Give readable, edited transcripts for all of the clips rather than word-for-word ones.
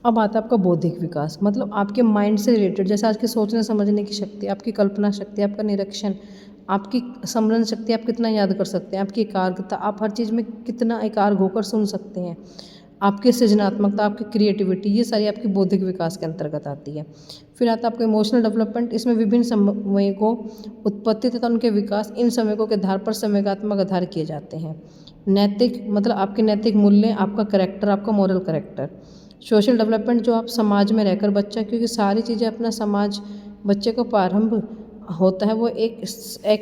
अब आता है आपका बौद्धिक विकास, मतलब आपके माइंड से रिलेटेड, जैसे आज की सोचने समझने की शक्ति, आपकी कल्पना शक्ति, आपका निरीक्षण, आपकी स्मरण शक्ति, आप कितना याद कर सकते हैं, आपकी एकाग्रता, आप हर चीज़ में कितना एकाग्र होकर सुन सकते हैं, आपकी सृजनात्मकता, आपकी क्रिएटिविटी, ये सारी आपकी बौद्धिक विकास के अंतर्गत आती है। फिर आता है आपका इमोशनल डेवलपमेंट। इसमें विभिन्न संवेगों उत्पत्ति तथा उनके विकास, इन संवेगों के आधार पर संवेगात्मक आधार किए जाते हैं। नैतिक, मतलब आपके नैतिक मूल्य, आपका करेक्टर, आपका मॉरल करेक्टर। सोशल डेवलपमेंट, जो आप समाज में रहकर बच्चा, क्योंकि सारी चीज़ें अपना समाज, बच्चे को प्रारंभ होता है, वो एक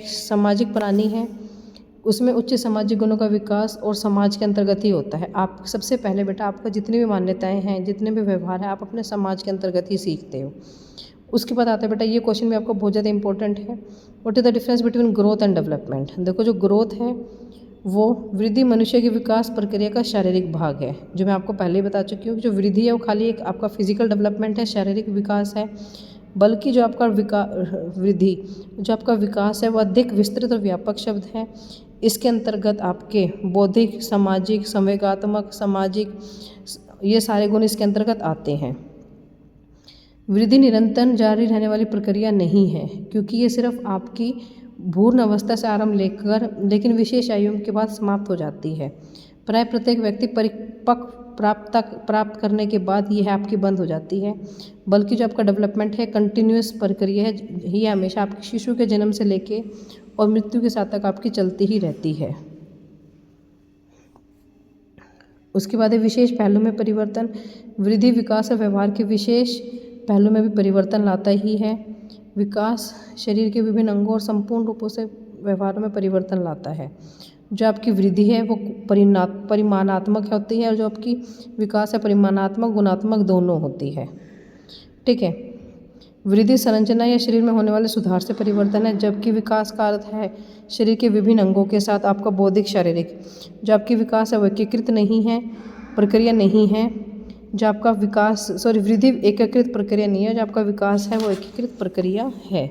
सामाजिक प्राणी है, उसमें उच्च सामाजिक गुणों का विकास और समाज के अंतर्गत ही होता है। आप सबसे पहले बेटा, आपका जितनी भी मान्यताएं हैं, जितने भी व्यवहार है, आप अपने समाज के अंतर्गत ही सीखते हो। उसके बाद आता है बेटा, ये क्वेश्चन भी आपका बहुत ज़्यादा इंपॉर्टेंट है, what is the difference between growth and development. देखो, जो ग्रोथ है वो वृद्धि मनुष्य की विकास प्रक्रिया का शारीरिक भाग है, जो मैं आपको पहले ही बता चुकी हूँ। जो वृद्धि है वो खाली एक आपका फिजिकल डेवलपमेंट है, शारीरिक विकास है, बल्कि जो आपका वृद्धि, जो आपका विकास है, वो अधिक विस्तृत और व्यापक शब्द है। इसके अंतर्गत आपके बौद्धिक, सामाजिक, संवेगात्मक, सामाजिक, ये सारे गुण इसके अंतर्गत आते हैं। वृद्धि निरंतर जारी रहने वाली प्रक्रिया नहीं है, क्योंकि ये सिर्फ आपकी भ्रूण अवस्था से आरंभ लेकर लेकिन विशेष आयु के बाद समाप्त हो जाती है। प्राय प्रत्येक व्यक्ति परिपक्व प्राप्त करने के बाद यह आपकी बंद हो जाती है, बल्कि जो आपका डेवलपमेंट है कंटिन्यूअस प्रक्रिया है, ये हमेशा आपके शिशु के जन्म से लेके और मृत्यु के साथ तक आपकी चलती ही रहती है। उसके बाद है विशेष पहलू में परिवर्तन। वृद्धि विकास और व्यवहार के विशेष पहलू में भी परिवर्तन लाता ही है। विकास शरीर के विभिन्न अंगों और संपूर्ण रूपों से व्यवहारों में परिवर्तन लाता है। जो आपकी वृद्धि है वो परिमाणात्मक होती है, और जो आपकी विकास है परिमाणात्मक गुणात्मक दोनों होती है। ठीक है। वृद्धि संरचना या शरीर में होने वाले सुधार से परिवर्तन है, जबकि विकास का अर्थ है शरीर के विभिन्न अंगों के साथ आपका बौद्धिक शारीरिक। जो आपकी विकास है वो एकीकृत नहीं है, प्रक्रिया नहीं है। जो आपका विकास वृद्धि एकीकृत प्रक्रिया नहीं है, जो आपका विकास है वो एकीकृत प्रक्रिया है।